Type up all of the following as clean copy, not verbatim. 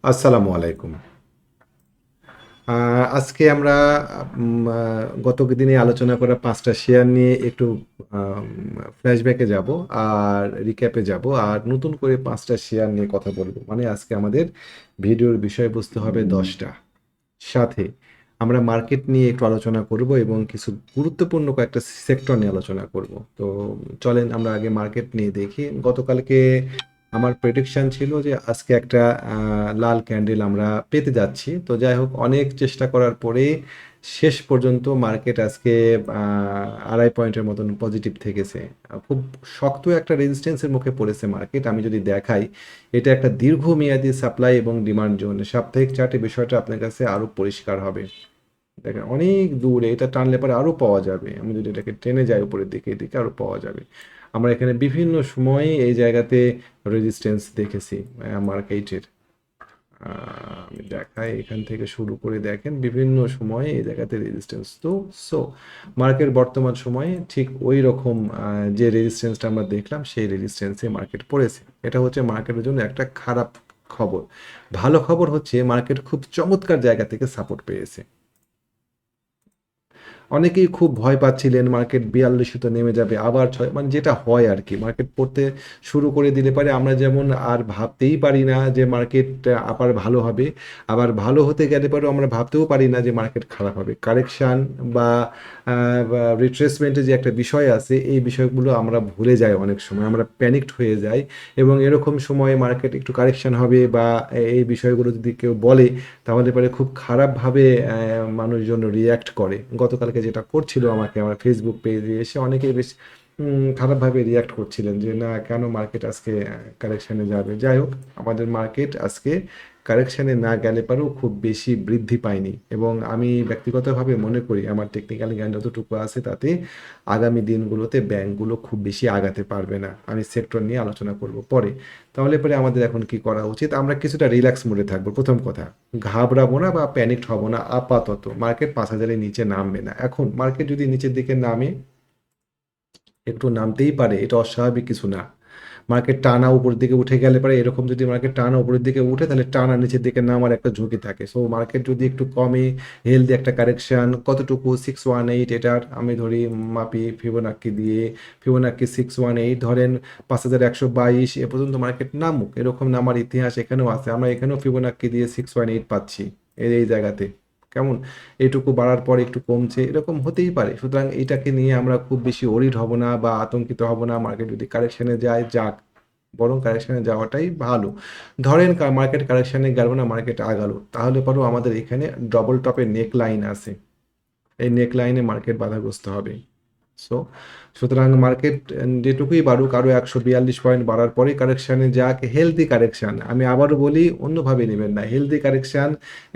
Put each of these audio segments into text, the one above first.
আসসালামু আলাইকুম। আজকে আমরা গত দিনে আলোচনা করা ৫ টা শেয়ার নিয়ে একটু আম ফ্ল্যাশব্যাকে যাবো আর রিক্যাপে যাবো। আর নতুন করে ৫ টা শেয়ার নিয়ে কথা বলবো। মানে আজকে আমাদের ভিডিওর বিষয়বস্তু হবে ১০ টা। সাথে আমরা মার্কেট নিয়ে একটু আলোচনা করব এবং কিছু গুরুত্বপূর্ণ কয়েকটা সেক্টর নিয়ে আলোচনা করব। তো চলেন আমরা আগে মার্কেট নিয়ে দেখি। গতকালকে আমার প্রেডিকশন ছিল যে আজকে একটা লাল ক্যান্ডেল আমরা পেতে যাচ্ছি। তো যাই হোক অনেক চেষ্টা করার পরে শেষ পর্যন্ত মার্কেট আজকে ২.৫ পয়েন্টের মতন পজিটিভ থেকেছে। খুব শক্ত একটা রেজিস্ট্যান্সের মুখে পড়েছে মার্কেট। আমি যদি দেখাই এটা একটা দীর্ঘমেয়াদী সাপ্লাই এবং ডিমান্ড জোন। সাপ্তাহিক চার্টে বিষয়টা আপনার কাছে আরো পরিষ্কার হবে। দেখেন অনেক দূরে এটা টানলে পরে আরো পাওয়া যাবে। আমি যদি এটাকে টেনে যাই উপরের দিকে, এদিকে আরো পাওয়া যাবে। আমরা এখানে বিভিন্ন সময়ে এই জায়গাতে রেজিস্ট্যান্স দেখেছি মার্কেটের। আমি দেখাই এখান থেকে শুরু করে দেখেন বিভিন্ন সময়ে এই জায়গাতে রেজিস্ট্যান্স। তো সো মার্কেট বর্তমান সময়ে ঠিক ওই রকম যে রেজিস্ট্যান্সটা আমরা দেখলাম সেই রেজিস্ট্যান্সে মার্কেট পড়েছে। এটা হচ্ছে মার্কেটের জন্য একটা খারাপ খবর। ভালো খবর হচ্ছে মার্কেট খুব চমৎকার জায়গা থেকে সাপোর্ট পেয়েছে। অনেকেই খুব ভয় পাচ্ছিলেন মার্কেট ৪২ তে নেমে যাবে আবার ৬ মানে যেটা হয় আর কি মার্কেট পড়তে শুরু করে দিলে পারে আমরা যেমন আর ভাবতেই পারি না যে মার্কেট আবার ভালো হবে, আবার ভালো হতে গেলে পরেও আমরা ভাবতেও পারি না যে মার্কেট খারাপ হবে। কারেকশান বা রিট্রেসমেন্টের যে একটা বিষয় আছে এই বিষয়গুলো আমরা ভুলে যাই অনেক সময়। আমরা প্যানিকড হয়ে যাই এবং এরকম সময়ে মার্কেট একটু কারেকশান হবে বা এই বিষয়গুলো যদি কেউ বলে তাহলে পরে খুব খারাপভাবে মানুষজন রিঅ্যাক্ট করে। গতকালকে যেটা করছিল আমাকে আমার ফেসবুক পেজে এসে অনেকেই বেশ খারাপভাবে রিঅ্যাক্ট করছিলেন যে না কেন মার্কেট আজকে কারেকশানে যাবে। যাই হোক আমাদের মার্কেট আজকে কারেকশানে না গেলে পরেও খুব বেশি বৃদ্ধি পায়নি এবং আমি ব্যক্তিগতভাবে মনে করি আমার টেকনিক্যাল জ্ঞান যতটুকু আছে তাতে আগামী দিনগুলোতে ব্যাংকগুলো খুব বেশি আগাতে পারবে না। আমি সেক্টর নিয়ে আলোচনা করব পরে। তাহলে পরে আমাদের এখন কি করা উচিত? আমরা কিছুটা রিল্যাক্স মোডে থাকবো। প্রথম কথা, ঘাবড়াবো না বা প্যানিকড হব না আপাতত। মার্কেট ৫,০০০ এর নিচে নামবে না। এখন মার্কেট যদি নিচের দিকে নামে, একটু নামতেই পারে। এটা অস্বাভাবিক কিছু না। মার্কেট টানা উপরের দিকে উঠে গেলে পরে এরকম যদি মার্কেট টানা উপরের দিকে উঠে তাহলে টানা নিচের দিকে নামার একটা ঝুঁকি থাকে। সো মার্কেট যদি একটু কমে, হেলদি একটা কারেকশন কতটুকু 618 এটার আমি ধরি মাপি ফিবোনাক্কি দিয়ে। ফিবোনাক্কি 618 ধরেন ৫,১২২ এ পর্যন্ত মার্কেট নামুক। এরকম নামার ইতিহাস এখানেও আছে। আমরা এখানেও ফিবোনাক্কি দিয়ে 618 পাচ্ছি এই জায়গাতে। কেমন? এটুকু বাড়ার পর একটু কমছে, এরকম হতেই পারে। সুতরাং এইটাকে নিয়ে আমরা খুব বেশি ওরিড হব না বা আতঙ্কিত হব না। মার্কেট যদি কারেকশনে যায়, যাক। বরং কারেকশনে যাওয়াটাই ভালো। ধরেন মার্কেট কারেকশনে গেল না, মার্কেট আগালো। তাহলে পরেও আমাদের এখানে ডবল টপের নেক লাইন আছে। এই নেক লাইনে মার্কেট বাধাগ্রস্ত হবে। সো সুতরাং মার্কেট যেটুকুই বাড়ুক আরো ১৪২ পয়েন্ট বাড়ার পরেই কারেকশনে যাক, হেলদি কারেকশন। আমি আবারও বলি অন্যভাবে নেবেন না। হেলদি কারেকশন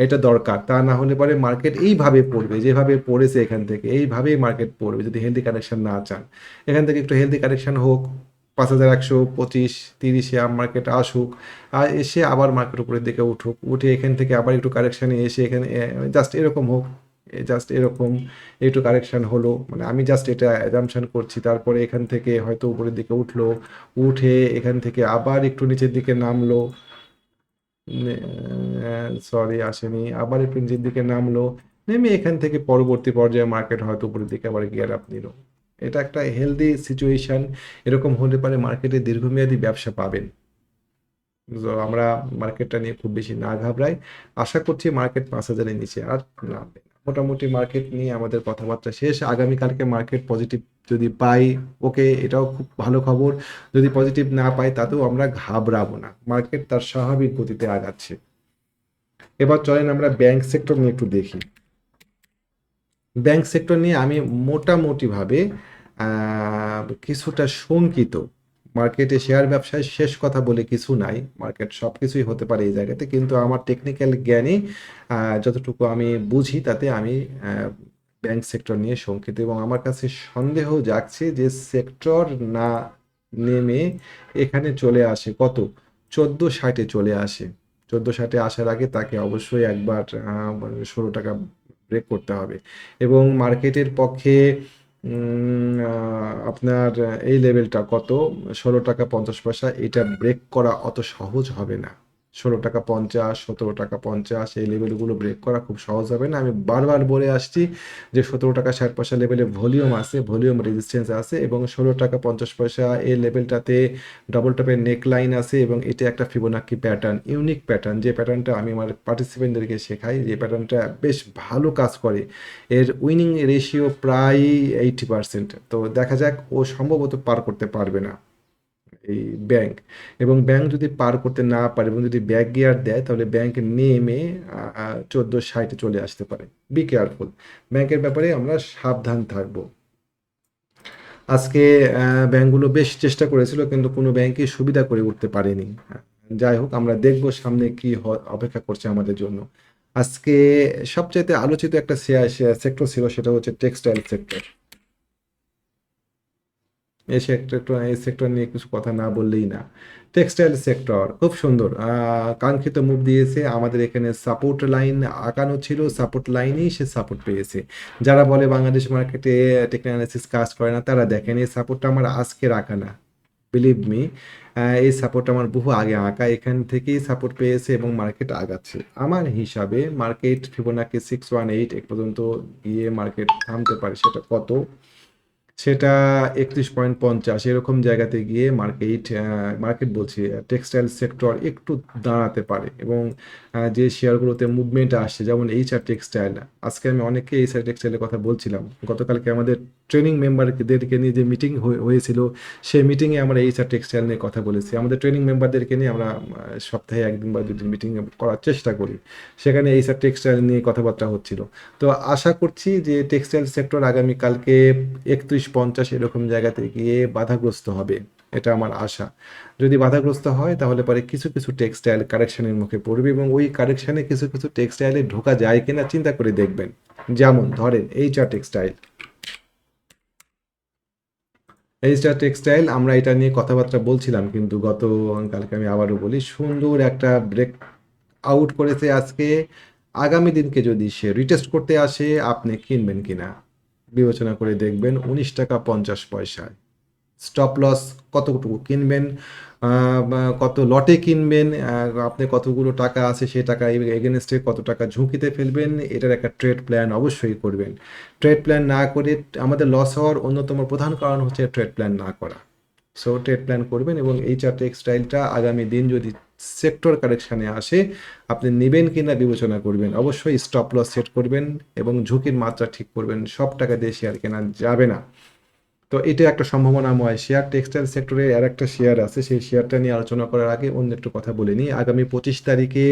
এটা দরকার। তা না হলে পরে মার্কেট এইভাবে পড়বে, যেভাবে পড়েছে এখান থেকে। এইভাবেই মার্কেট পড়বে যদি হেলদি কারেকশন না চান। এখান থেকে একটু হেলদি কারেকশন হোক। ৫,১২৫, ৩০ এ আপ মার্কেট আসুক। আর এসে আবার মার্কেট উপরের দিকে উঠুক। উঠে এখান থেকে আবার একটু কারেকশনে এসে এখানে জাস্ট এরকম হোক। জাস্ট এরকম একটু কারেকশন হলো মানে আমি জাস্ট এটা অ্যাজাম্পশন করছি তারপরে এখান থেকে হয়তো উপরের দিকে উঠলো উঠে এখান থেকে আবার একটু নিচের দিকে নামলো সরি আসেনি আবার একটু নিচের দিকে নামলো নেমে এখান থেকে পরবর্তী পর্যায়ে মার্কেট হয়তো উপরের দিকে আবার গিয়ার আপ নিল। এটা একটা হেলদি সিচুয়েশন। এরকম হলে পারে মার্কেটে দীর্ঘমেয়াদী ব্যবসা পাবেন। তো আমরা মার্কেটটা নিয়ে খুব বেশি না ঘাবড়াই। আশা করছি মার্কেট ৫,০০০ এর নিচে আর নামবে না। মোটামুটি মার্কেট নিয়ে আমাদের কথাবার্তা শেষ। আগামীকালকে মার্কেট পজিটিভ যদি পাই, ওকে এটাও খুব ভালো খবর। যদি পজিটিভ না পাই তাতেও আমরা ঘাবড়াবো না। মার্কেট তার স্বাভাবিক গতিতে আগাচ্ছে। এবার চলেন আমরা ব্যাংক সেক্টর নিয়ে একটু দেখি। ব্যাংক সেক্টর নিয়ে আমি মোটামুটিভাবে কিছুটা শঙ্কিত। মার্কেটে শেয়ার ব্যবসায় শেষ কথা বলে কিছু নাই। মার্কেট সবকিছুই হতে পারে এই জায়গাতে। কিন্তু আমার টেকনিক্যাল জ্ঞানে যতটুকু আমি বুঝি তাতে আমি ব্যাংক সেক্টর নিয়ে শঙ্কিত এবং আমার কাছে সন্দেহ জাগছে যে সেক্টর না নেমে এখানে চলে আসে কত? ১৪৬০ এ চলে আসে। ১৪৬০ এ আসার আগে তাকে অবশ্যই একবার ১৬ টাকা ব্রেক করতে হবে এবং মার্কেটের পক্ষে আপনার এই লেভেলটা কত ১৬ টাকা ৫০ পয়সা এটা ব্রেক করা অত সহজ হবে না। 16 টাকা 50, 17 টাকা 50 এই লেভেলগুলো ব্রেক করা খুব সহজ হবে না। আমি বারবার বলে আসছি যে 17 টাকা 60 পয়সা লেভেলে ভলিউম আছে, ভলিউম রেজিস্ট্যান্স আছে এবং 16 টাকা 50 পয়সা এই লেভেলটাতে ডবল টপের নেক লাইন আছে এবং এটা একটা ফিবোনাক্কি প্যাটার্ন, ইউনিক প্যাটার্ন, যে প্যাটার্নটা আমি আমার পার্টিসিপেন্টদেরকে শেখাই, যে প্যাটার্নটা বেশ ভালো কাজ করে। এর উইনিং রেশিও প্রায় 80%। তো দেখা যাক ও সম্ভবত পার করতে পারবে না এই ব্যাংক, এবং ব্যাংক যদি পার করতে না পারে এবং যদি ব্যাক গিয়ার দেয় তাহলে ব্যাংক নেমে 1460 চলে আসতে পারে। বি কেয়ারফুল, ব্যাংকের ব্যাপারে আমরা সাবধান থাকবো। আজকে ব্যাংকগুলো বেশ চেষ্টা করেছিল কিন্তু কোনো ব্যাংকই সুবিধা করে উঠতে পারেনি। যাই হোক, আমরা দেখব সামনে কি অপেক্ষা করছে আমাদের জন্য। আজকে সবচাইতে আলোচিত একটা সেক্টর ছিল, সেটা হচ্ছে টেক্সটাইল সেক্টর। এই সেক্টর নিয়ে কিছু কথা না বললেই না। টেক্সটাইল সেক্টর খুব সুন্দর কাঙ্ক্ষিত মুভ দিয়েছে। আমাদের এখানে সাপোর্ট লাইন আঁকানো ছিল, সাপোর্ট লাইনেই সে সাপোর্ট পেয়েছে। যারা বলে বাংলাদেশ মার্কেটে টেকনিক্যাল অ্যানালিসিস কাজ করে না, তারা দেখেন এই সাপোর্টটা আমার আজকের আঁকা না, বিলিভ মি। এই সাপোর্ট আমার বহু আগে আঁকা, এখান থেকেই সাপোর্ট পেয়েছে এবং মার্কেট আগাচ্ছে। আমার হিসাবে মার্কেট ফিবোনাকি 618 এক পর্যন্ত গিয়ে মার্কেট থামতে পারে। সেটা কত? সেটা 31.50 এরকম জায়গাতে গিয়ে মার্কেট বলছি টেক্সটাইল সেক্টর একটু দাঁড়াতে পারে এবং যে শেয়ারগুলোতে মুভমেন্ট আসছে যেমন এইচআর টেক্সটাইল। আজকে আমি অনেককে এইচআর টেক্সটাইলের কথা বলছিলাম। গতকালকে আমাদের ট্রেনিং মেম্বারদেরকে নিয়ে যে মিটিং হয়েছিল, সেই মিটিংয়ে আমরা এইচআর টেক্সটাইল নিয়ে কথা বলেছি। আমাদের ট্রেনিং মেম্বারদেরকে নিয়ে আমরা সপ্তাহে 1 দিন বা 2 দিন মিটিং করার চেষ্টা করি, সেখানে এইচআর টেক্সটাইল নিয়ে কথাবার্তা হচ্ছিল। তো আশা করছি যে টেক্সটাইল সেক্টর আগামীকালকে 31.50 এরকম জায়গাতে গিয়ে বাধাগ্রস্ত হবে, এটা আমার আশা। যদি বাধাগ্রস্ত হয় তাহলে পরে কিছু কিছু টেক্সটাইল কারেকশনের মুখে পড়বে এবং ওই কারেকশনে কিছু কিছু টেক্সটাইলে ঢোকা যায় কিনা চিন্তা করে দেখবেন। যেমন ধরেন এইচআর টেক্সটাইল। এইচআর টেক্সটাইল আমরা এটা নিয়ে কথাবার্তা বলছিলাম, কিন্তু কালকে আমি আবারও বলি, সুন্দর একটা ব্রেক আউট করেছে আজকে। আগামী দিনকে যদি সে রিটেস্ট করতে আসে, আপনি কিনবেন কিনা বিবেচনা করে দেখবেন। 19 টাকা 50 পয়সায় স্টপ লস কতটুকু কিনবেন, কত লটে কিনবেন, আপনি কতগুলো টাকা আছে সেই টাকা এগেনস্টে কত টাকা ঝুঁকিতে ফেলবেন, এটার একটা ট্রেড প্ল্যান অবশ্যই করবেন। ট্রেড প্ল্যান না করে আমাদের লস হওয়ার অন্যতম প্রধান কারণ হচ্ছে ট্রেড প্ল্যান না করা। সো ট্রেড প্ল্যান করবেন এবং এইচআর টেক্সটাইলটা আগামী দিন যদি সেক্টর কারেকশানে আসে, আপনি নেবেন কিনা বিবেচনা করবেন। অবশ্যই স্টপ লস সেট করবেন এবং ঝুঁকির মাত্রা ঠিক করবেন। সব টাকা দিয়ে শেয়ার কেনা যাবে না। তো এটা একটা সম্ভাবনাময় শেয়ার। টেক্সটাইল সেক্টরে আর একটা শেয়ার আছে, সেই শেয়ারটা নিয়ে আলোচনা করার আগে অন্য একটু কথা বলে নিই। আগামী 25 তারিখে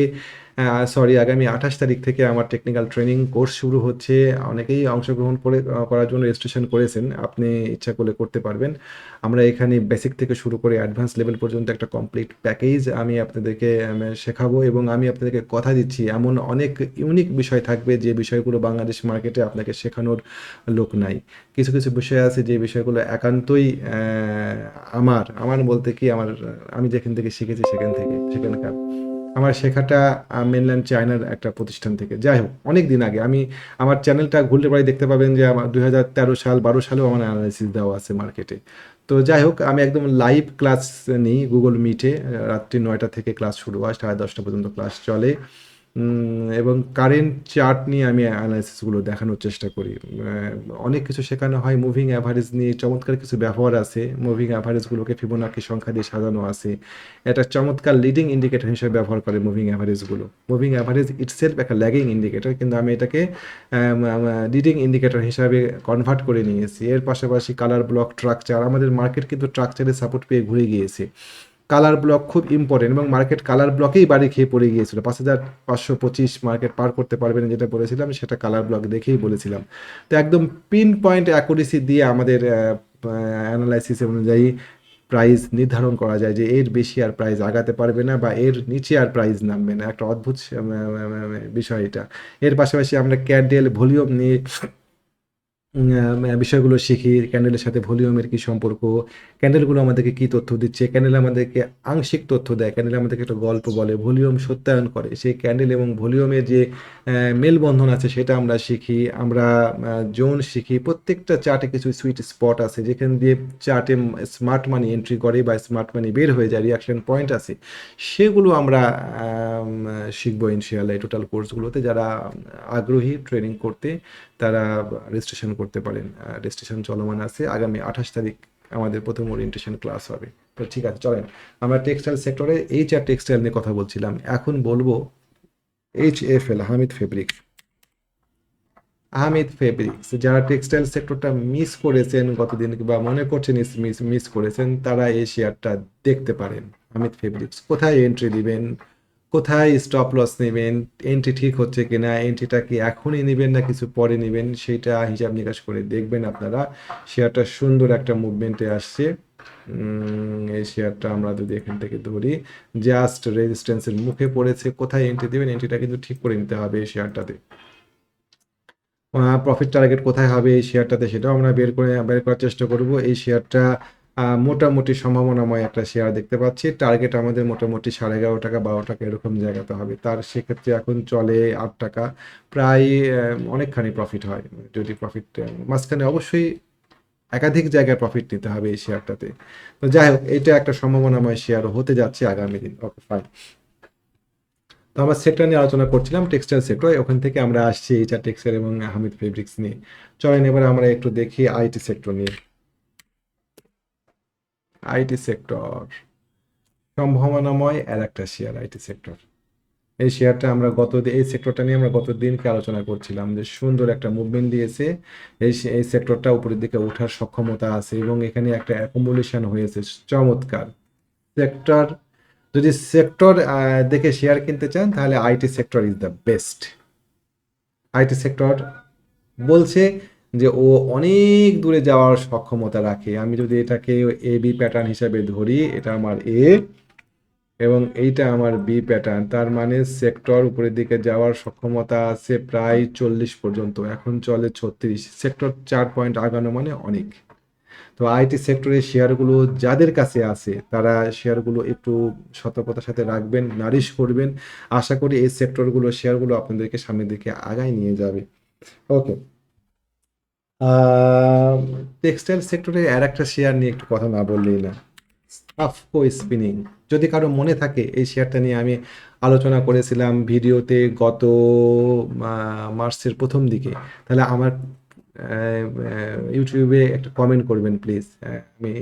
আগামী 28 তারিখ থেকে আমার টেকনিক্যাল ট্রেনিং কোর্স শুরু হচ্ছে। অনেকেই অংশগ্রহণ করার জন্য রেজিস্ট্রেশন করেছেন, আপনি ইচ্ছা করলে করতে পারবেন। আমরা এখানে বেসিক থেকে শুরু করে অ্যাডভান্স লেভেল পর্যন্ত একটা কমপ্লিট প্যাকেজ আমি আপনাদেরকে শেখাবো এবং আমি আপনাদেরকে কথা দিচ্ছি এমন অনেক ইউনিক বিষয় থাকবে যে বিষয়গুলো বাংলাদেশ মার্কেটে আপনাকে শেখানোর লোক নাই। কিছু কিছু বিষয় আছে যে বিষয়গুলো একান্তই আমার বলতে কি আমি যেখান থেকে শিখেছি সেখানকার আমার শেখাটা মেনল্যান্ড চায়নার একটা প্রতিষ্ঠান থেকে। যাই হোক, অনেক দিন আগে আমার চ্যানেলটা ঘুরলে পরে দেখতে পাবেন যে আমার 2013 সাল 12 সালেও আমার অ্যানালাইসিস দেওয়া আছে মার্কেটে। তো যাই হোক, আমি একদম লাইভ ক্লাস নিই গুগল মিটে। রাত্রি 9টা থেকে ক্লাস শুরু হয়, 10:30 পর্যন্ত ক্লাস চলে। এবং কারেন্ট চার্ট নিয়ে আমি অ্যানালাইসিসগুলো দেখানোর চেষ্টা করি। অনেক কিছু শেখানো হয়, মুভিং অ্যাভারেজ নিয়ে চমৎকার কিছু ব্যবহার আছে। মুভিং অ্যাভারেজগুলোকে ফিবোনাকি সংখ্যা দিয়ে সাজানো আছে। এটা চমৎকার লিডিং ইন্ডিকেটর হিসেবে ব্যবহার করে মুভিং অ্যাভারেজগুলো। মুভিং অ্যাভারেজ ইটসেলফ একটা ল্যাগিং ইন্ডিকেটর, কিন্তু আমি এটাকে লিডিং ইন্ডিকেটর হিসাবে কনভার্ট করে নিয়েছি। এর পাশাপাশি কালার ব্লক স্ট্রাকচার, আমাদের মার্কেট কিন্তু স্ট্রাকচারে সাপোর্ট পেয়ে ঘুরে গিয়েছে। কালার ব্লক খুব ইম্পর্টেন্ট এবং মার্কেট কালার ব্লকেই বাড়ি খেয়ে পড়ে গিয়েছিল। 5525 মার্কেট পার করতে পারবে না যেটা বলেছিলাম, সেটা কালার ব্লক দেখেই বলেছিলাম। তো একদম পিন পয়েন্ট অ্যাকুরেসি দিয়ে আমাদের অ্যানালাইসিস অনুযায়ী প্রাইস নির্ধারণ করা যায় যে এর বেশি আর প্রাইস আগাতে পারবে না বা এর নিচে আর প্রাইস নামবে না। একটা অদ্ভুত বিষয় এটা। এর পাশাপাশি আমরা ক্যান্ডেল ভলিউম নিয়ে বিষয়গুলো শিখি। ক্যান্ডেলের সাথে ভলিউমের কি সম্পর্ক, ক্যান্ডেলগুলো আমাদেরকে কি তথ্য দিচ্ছে, ক্যান্ডেল আমাদেরকে আংশিক তথ্য দেয়, ক্যান্ডেল আমাদেরকে একটা গল্প বলে, ভলিউম সত্যায়ন করে। সেই ক্যান্ডেল এবং ভলিউমের যে মেলবন্ধন আছে সেটা আমরা শিখি। আমরা জোন শিখি। প্রত্যেকটা চার্টে কিছু সুইট স্পট আছে যেখান দিয়ে চার্টে স্মার্ট মানি এন্ট্রি করে বা স্মার্ট মানি বের হয়ে যায়, রিঅ্যাকশন পয়েন্ট আছে। সেগুলো আমরা শিখবো ইনশাআল্লাহ এই টোটাল কোর্সগুলোতে। যারা আগ্রহী ট্রেনিং করতে তারা রেজিস্ট্রেশন করতে পারেন। রেজিস্ট্রেশন চলমান আছে। আগামী 28 তারিখ আমাদের প্রথম ওরিয়েন্টেশন ক্লাস হবে। তো ঠিক আছে, চলেন আমরা টেক্সটাইল সেক্টরে HR টেক্সটাইল নিয়ে কথা বলছিলাম, এখন বলবো HFL, Hamid fabric. Ahmed fabrics, যারা টেক্সটাইল সেক্টরটা মিস করেছেন গতদিন বা মনে করছেন মিস মিস করেছেন, তারা এই শেয়ারটা দেখতে পারেন। আহমেদ ফেব্রিক্স কোথায় এন্ট্রি দিবেন, কোথায় স্টপ লস নেবেন, এন্ট্রি ঠিক হচ্ছে কিনা, এন্ট্রিটা কি এখনই নেবেন না কিছু পরে নেবেন, সেইটা হিসাব নিকাশ করে দেখবেন আপনারা। শেয়ারটা সুন্দর একটা মুভমেন্টে আসছে। এই শেয়ারটা আমরা যদি এখান থেকে ধরি, জাস্ট রেজিস্ট্যান্সের মুখে পড়েছে। কোথায় এন্ট্রি দেবেন, এন্ট্রিটা কিন্তু ঠিক করে নিতে হবে এই শেয়ারটাতে। প্রফিট টার্গেট কোথায় হবে এই শেয়ারটাতে সেটাও আমরা বের করার চেষ্টা করব। এই শেয়ারটা মোটামুটি সম্ভাবনাময় একটা শেয়ার দেখতে পাচ্ছি। টার্গেট আমাদের মোটামুটি 11.5 টাকা 12 টাকা এরকম জায়গাতে হবে। তার সেক্ষেত্রে এখন চলে 8 টাকা, প্রায় অনেকখানি প্রফিট হয়। যদি প্রফিট মাঝখানে অবশ্যই একাধিক জায়গায় প্রফিট নিতে হবে এই শেয়ারটাতে। তো যাই হোক, এটা একটা সম্ভাবনাময় শেয়ার হতে যাচ্ছে আগামী দিন। ওকে, ফাইন। তো আমরা সেক্টর নিয়ে আলোচনা করছিলাম, টেক্সটাইল সেক্টর। ওখান থেকে আমরা আসছি HR টেক্সটাইল এবং হামিদ ফেব্রিক্স নিয়ে। চলেন এবার আমরা একটু দেখি IT সেক্টর নিয়ে। IT সেক্টর সম্ভাবনাময় আর একটা শেয়ার। IT সেক্টর, এই শেয়ারটা আমরা এই সেক্টরটা নিয়ে আমরা গত দিনকে আলোচনা করছিলাম যে সুন্দর একটা মুভমেন্ট দিয়েছে। এই সেক্টরটা উপরের দিকে ওঠার সক্ষমতা আছে এবং এখানে একটা অ্যাকুমুলেশন হয়েছে চমৎকার। সেক্টর, যদি সেক্টর দেখে শেয়ার কিনতে চান তাহলে IT sector is the best. IT sector বলছে যে ও অনেক দূরে যাওয়ার সক্ষমতা রাখে। আমি যদি এটাকে AB প্যাটার্ন হিসাবে ধরি, এটা আমার A এবং এইটা আমার B প্যাটার্ন, তার মানে সেক্টর উপরের দিকে যাওয়ার সক্ষমতা আছে প্রায় 40 পর্যন্ত। এখন চলে 36, সেক্টর 4 পয়েন্ট আগানো মানে অনেক। তো IT সেক্টরের শেয়ারগুলো যাদের কাছে আছে তারা শেয়ারগুলো একটু সতর্কতার সাথে রাখবেন, নারিশ করবেন। আশা করি এই শেয়ারগুলো আপনাদেরকে সামনের দিকে আগায় নিয়ে যাবে। ওকে, টেক্সটাইল সেক্টরে আর একটা শেয়ার নিয়ে একটু কথা না বললেই না, সাফকো স্পিনিং। যদি কারো মনে থাকে এই শেয়ারটা নিয়ে আমি আলোচনা করেছিলাম ভিডিওতে গত মার্চের প্রথম দিকে, তাহলে আমার ইউটিউবে একটা কমেন্ট করবেন প্লিজ, আমি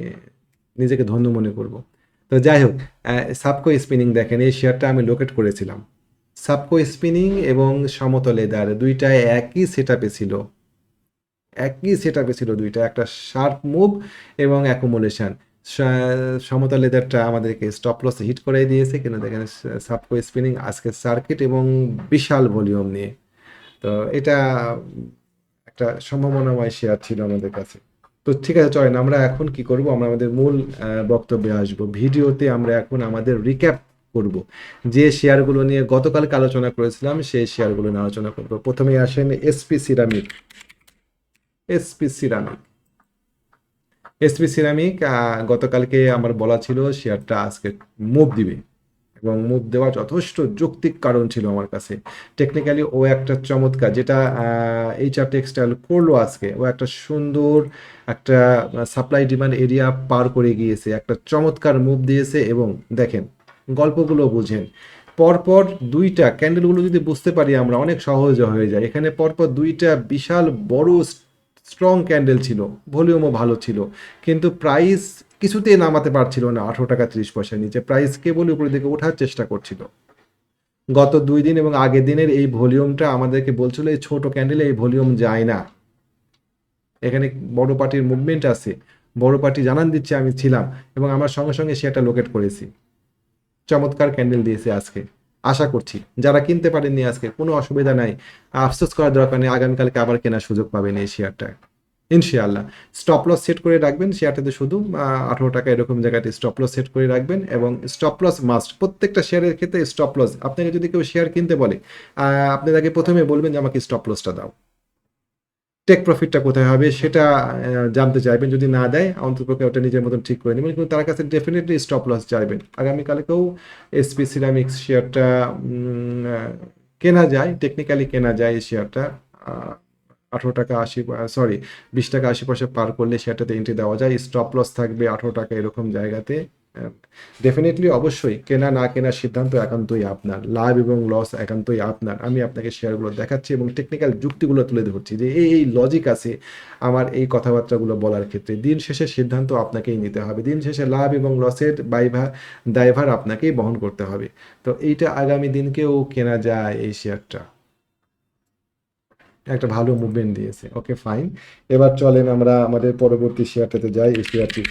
নিজেকে ধন্য মনে করব। তো যাই হোক, সাবকো স্পিনিং দেখেন, এই শেয়ারটা আমি লোকেট করেছিলাম। সাবকো স্পিনিং এবং সমতল লেদার দুইটা একই সেটআপে ছিল দুইটা, একটা শার্প মুভ এবং অ্যাকুমুলেশন। সমতল লেদারটা আমাদেরকে স্টপ লস হিট করে দিয়েছে, কিন্তু দেখেন সাবকো স্পিনিং আজকে সার্কিট এবং বিশাল ভলিউম নিয়ে। তো এটা একটা সম্ভাবনাময় শেয়ার ছিল আমাদের কাছে। তো ঠিক আছে, চলেন আমরা এখন কি করব, আমরা আমাদের মূল বক্তব্যে আসব। ভিডিওতে আমরা এখন আমাদের রিক্যাপ করব, যে শেয়ারগুলো নিয়ে গতকালকে আলোচনা করেছিলাম সেই শেয়ারগুলো নিয়ে আলোচনা করব। প্রথমেই আসেন SP ceramic. SP ceramic SP ceramic গতকালকে আমার বলা ছিল শেয়ারটা আজকে মুভ দিবে এবং মুভ দেওয়ার যথেষ্ট যৌক্তিক কারণ ছিল আমার কাছে। টেকনিক্যালি ও একটা চমৎকার, যেটা HR টেক্সটাইল করলো আজকে, ও একটা সুন্দর একটা সাপ্লাই ডিমান্ড এরিয়া পার করে গিয়েছে, একটা চমৎকার মুভ দিয়েছে। এবং দেখেন গল্পগুলো বুঝেন, পরপর দুইটা ক্যান্ডেলগুলো যদি বুঝতে পারি আমরা অনেক সহজ হয়ে যায়। এখানে পরপর দুইটা বিশাল বড় স্ট্রং ক্যান্ডেল ছিল, ভলিউমও ভালো ছিল, কিন্তু প্রাইস কিছুতেই নামাতে পারছিল না 18 টাকা 30 পয়সার নিচে। প্রাইস কেবল উপরের দিকে ওঠার চেষ্টা করছিল। গত 2 দিন এবং আগের দিনের এই ভলিউমটা আমাদেরকে বলছিল এই ছোট ক্যান্ডেলে এই ভলিউম যায় না, এখানে বড় পার্টির মুভমেন্ট আছে। বড় পার্টি জানান দিচ্ছে আমি ছিলাম এবং আমার সঙ্গে সঙ্গে সেটা লোকেট করেছি। চমৎকার ক্যান্ডেল দিয়েছে আজকে। আশা করছি যারা কিনতে পারেননি আজকে কোনো অসুবিধা নাই, আফসোস করার দরকার নেই, আগামীকালকে আবার কেনার সুযোগ পাবেন এই শেয়ারটা ইনশাআল্লাহ। স্টপ লস সেট করে রাখবেন শেয়ারটাতে, শুধু 18 টাকা এরকম জায়গাতে স্টপ লস সেট করে রাখবেন। এবং স্টপ লস মাস্ট, প্রত্যেকটা শেয়ারের ক্ষেত্রে স্টপ লস। আপনাকে যদি কেউ শেয়ার কিনতে বলে, আপনি তাকে প্রথমে বলবেন যে আমাকে স্টপ লসটা দাও। টেক প্রফিটটা কোথায় হবে সেটা জানতে চাইবেন। যদি না দেয় অন্ততপক্ষে ওটা নিজের মতন ঠিক করে নেবেন। কিন্তু তার কাছে ডেফিনিটলি স্টপ লস চাইবেন। আগামীকালকেও এসপি সিরামিক্স শেয়ারটা কেনা যায়, টেকনিক্যালি কেনা যায় এই শেয়ারটা। আ 18 টাকা 80 সরি 20 টাকা 80 পয়সা পার করলে শেয়ারটাতে এন্ট্রি দেওয়া যায়। স্টপ লস থাকবে 18 টাকা এরকম জায়গাতে। ডেফিনিটলি অবশ্যই কেনা না কেনার সিদ্ধান্ত একান্তই আপনার। লাভ এবং লস একান্তই আপনার। আমি আপনাকে শেয়ারগুলো দেখাচ্ছি এবং টেকনিক্যাল যুক্তিগুলো তুলে ধরছি যে এই লজিক আছে আমার এই কথাবার্তাগুলো বলার ক্ষেত্রে। দিন শেষে সিদ্ধান্ত আপনাকেই নিতে হবে। দিন শেষে লাভ এবং লসের দায়ভার আপনাকেই বহন করতে হবে। তো এইটা আগামী দিনকেও কেনা যায় এই শেয়ারটা। একটা ভালো মুভমেন্ট দিয়েছে। Okay fine. এবার চলেন আমরা আমাদের পরবর্তী শেয়ারটাতে যাই। এশিয়াটিক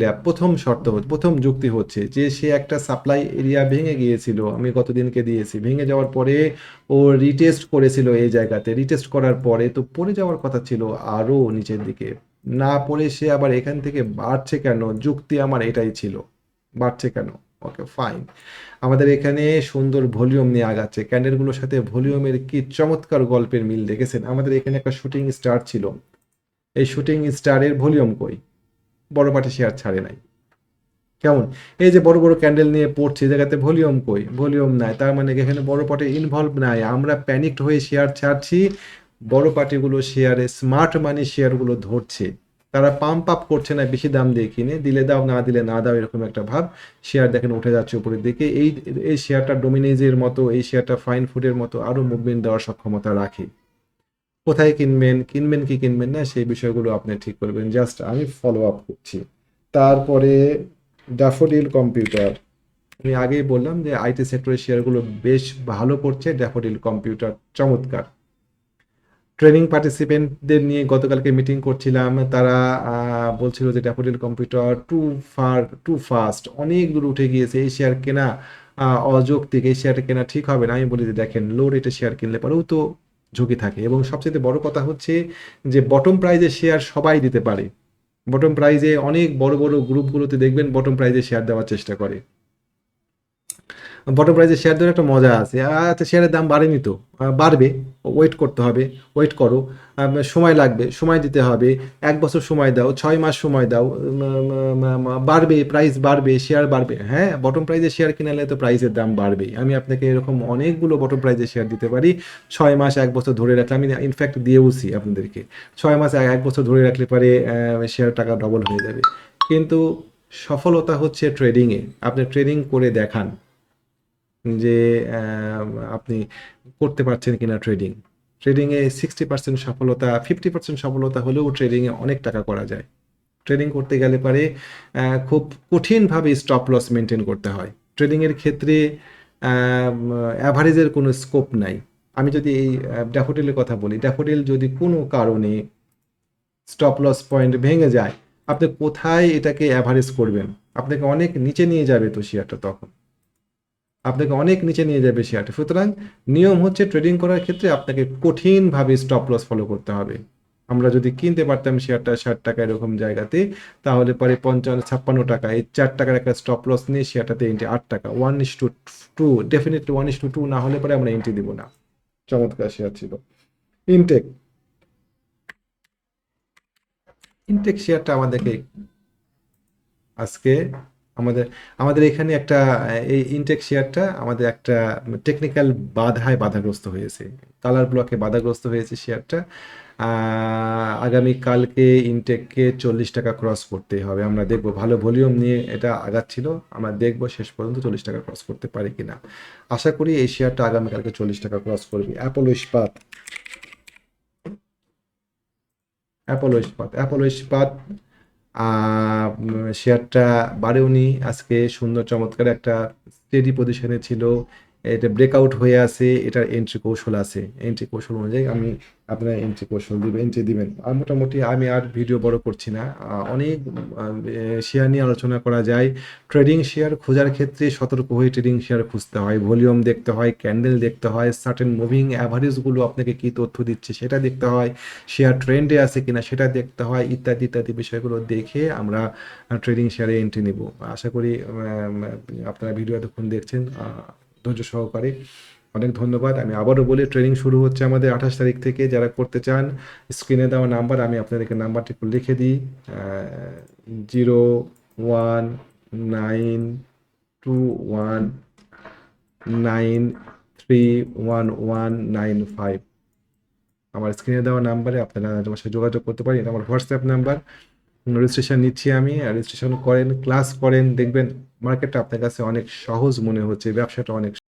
ল্যাব প্রথম যুক্তি হচ্ছে যে সে একটা সাপ্লাই এরিয়া ভেঙে গিয়েছিল। আমি গতদিনকে দিয়েছি। ভেঙে যাওয়ার পরে ও রিটেস্ট করেছিল এই জায়গাতে। রিটেস্ট করার পরে তো পড়ে যাওয়ার কথা ছিল আরো নিচের দিকে। না পড়ে সে আবার এখান থেকে বাড়ছে কেন? যুক্তি আমার এটাই ছিল। বাড়ছে কেন? Okay fine. আমাদের এখানে সুন্দর ভলিউম নিয়ে আগাচ্ছে। ক্যান্ডেলগুলোর সাথে ভলিউমের কি চমৎকার গল্পের মিল দেখেছেন? আমাদের এখানে একটা শুটিং স্টার ছিল। এই শুটিং স্টারের ভলিউম কই? বড় পার্টি শেয়ার ছাড়ে নাই। কেমন? এই যে বড় বড় ক্যান্ডেল নিয়ে পড়ছে জায়গাতে ভলিউম কই? ভলিউম নাই। তার মানে এখানে বড় পার্টি ইনভলভ নাই। আমরা প্যানিকড হয়ে শেয়ার ছাড়ছি। বড় পার্টিগুলো শেয়ারে স্মার্ট মানি শেয়ারগুলো ধরছে। তারা পাম্প আপ করছে না বেশি দাম দিয়ে কিনে। দিলে দাও না দিলে না দাও এরকম একটা ভাব। শেয়ার দেখেন উঠে যাচ্ছে উপরের দিকে। এই শেয়ারটা ডোমিনেজের মতো, এই শেয়ারটা ফাইন ফুডের মতো আরো মুভমেন্ট দেওয়ার সক্ষমতা রাখে। কোথায় কিনবেন কি কিনবেন না সেই বিষয়গুলো আপনি ঠিক করবেন। জাস্ট আমি ফলো আপ করছি। তারপরে ড্যাফোডিল কম্পিউটার। আমি আগেই বললাম যে আইটি সেক্টরের শেয়ারগুলো বেশ ভালো করছে। ড্যাফোডিল কম্পিউটার চমৎকার। ট্রেনিং পার্টিসিপেন্টদের নিয়ে গতকালকে মিটিং করছিলাম। তারা বলছিল যে ড্যাফোডিল কম্পিউটার টু ফাস্ট, অনেক দূর উঠে গিয়েছে। এই শেয়ার কেনা অযৌক্তিক। এই শেয়ারটা কেনা ঠিক হবে না। আমি বলি যে দেখেন লো রেটে শেয়ার কিনলে পরেও তো ঝুঁকি থাকে এবং সবচেয়ে বড় কথা হচ্ছে যে বটম প্রাইজে শেয়ার সবাই দিতে পারে। বটম প্রাইজে অনেক বড় বড় গ্রুপগুলোতে দেখবেন বটম প্রাইজে শেয়ার দেওয়ার চেষ্টা করে। বটম প্রাইজে শেয়ার দেওয়ার একটা মজা আছে। আচ্ছা শেয়ারের দাম বাড়েনি তো, বাড়বে। ওয়েট করতে হবে। ওয়েট করো। সময় লাগবে, সময় দিতে হবে। 1 বছর সময় দাও, 6 মাস সময় দাও। বাড়বে, প্রাইস বাড়বে, শেয়ার বাড়বে। হ্যাঁ, বটম প্রাইজে শেয়ার কিনালে তো প্রাইসের দাম বাড়বেই। আমি আপনাকে এরকম অনেকগুলো বটম প্রাইজে শেয়ার দিতে পারি। 6 মাস 1 বছর ধরে রাখলে আমি ইনফ্যাক্ট দিয়েওছি আপনাদেরকে। 6 মাস 1 বছর ধরে রাখলে পারে শেয়ার টাকা ডবল হয়ে যাবে। কিন্তু সফলতা হচ্ছে ট্রেডিংয়ে। আপনি ট্রেডিং করে দেখান যে আপনি করতে পারছেন কিনা ট্রেডিং। ট্রেডিংয়ে 60% সফলতা, 50% সফলতা হলেও ট্রেডিংয়ে অনেক টাকা করা যায়। ট্রেডিং করতে গেলে পারে খুব কঠিনভাবে স্টপ লস মেনটেন করতে হয়। ট্রেডিংয়ের ক্ষেত্রে অ্যাভারেজের কোনো স্কোপ নাই। আমি যদি এই ড্যাফোডিলের কথা বলি, ড্যাফোডিল যদি কোনো কারণে স্টপ লস পয়েন্ট ভেঙে যায়, আপনি কোথায় এটাকে অ্যাভারেজ করবেন? আপনাকে অনেক নিচে নিয়ে যাবে তো শেয়ারটা তখন। আপনাকে অনেক নিচে নিয়ে যাবে শেয়ারটা। সুতরাং নিয়ম হচ্ছে ট্রেডিং করার ক্ষেত্রে আপনাকে কঠিনভাবে স্টপ লস ফলো করতে হবে। আমরা যদি কিনতে পারতাম শেয়ারটা 60 টাকা এরকম জায়গাতে, তাহলে পরে 55-56 টাকা এই 4 টাকার একটা স্টপ লস নিয়ে শেয়ারটাতে এন্ট্রি 8 টাকা 1:2, ডেফিনেটলি 1:2 না হলে পরে আমরা এন্ট্রি দিব না। চমৎকার শেয়ার ছিল। ইনটেক ইনটেক শেয়ারটা আমাদেরকে আজকে আমাদের আমাদের এখানে একটা এই ইনটেক শেয়ারটা আমাদের একটা টেকনিক্যাল বাধাগ্রস্ত হয়েছে। কালার ব্লকে বাধাগ্রস্ত হয়েছে শেয়ারটা। আগামী কালকে ইনটেককে 40 টাকা ক্রস করতে হবে। আমরা দেখব ভালো ভলিউম নিয়ে এটা আগাচ্ছিল। আমরা দেখব শেষ পর্যন্ত 40 টাকা ক্রস করতে পারে কিনা। আশা করি এই শেয়ারটা আগামীকালকে 40 টাকা ক্রস করবে। অ্যাপোলো ইস্পাত শেয়ারটা বাড়েওনি আজকে। সুন্দর চমৎকার একটা স্টেডি পজিশনে ছিল। এটা ব্রেকআউট হয়ে আছে। এটার এন্ট্রি কৌশল আছে। এন্ট্রি কৌশল অনুযায়ী আমি আপনার এন্ট্রি দিবেন। আর মোটামুটি আমি আর ভিডিও বড় করছি না। অনেক শেয়ার নিয়ে আলোচনা করা যায়। ট্রেডিং শেয়ার খোঁজার ক্ষেত্রে সতর্ক হয়ে ট্রেডিং শেয়ার খুঁজতে হয়। ভলিউম দেখতে হয়, ক্যান্ডেল দেখতে হয়, সার্টেন মুভিং অ্যাভারেজগুলো আপনাকে কী তথ্য দিচ্ছে সেটা দেখতে হয়, শেয়ার ট্রেন্ডে আছে কিনা সেটা দেখতে হয়, ইত্যাদি ইত্যাদি বিষয়গুলো দেখে আমরা ট্রেডিং শেয়ারে এন্ট্রি নিব। আশা করি আপনারা ভিডিও এতক্ষণ দেখছেন ধৈর্য সহকারে। অনেক ধন্যবাদ। আমি আবারও বলি ট্রেনিং শুরু হচ্ছে আমাদের 28 তারিখ থেকে। যারা করতে চান স্ক্রিনে দেওয়া নাম্বার আমি আপনাদেরকে নাম্বারটি একটু লিখে দিই। 019219311195 আমার স্ক্রিনে দেওয়া নাম্বারে আপনারা আমার সাথে যোগাযোগ করতে পারেন। এটা আমার হোয়াটসঅ্যাপ নাম্বার। রেজিস্ট্রেশন নিচ্ছি আমি। রেজিস্ট্রেশন করেন, ক্লাস করেন, দেখবেন মার্কেটটা আপনার কাছে অনেক সহজ মনে হচ্ছে। ব্যবসাটা অনেক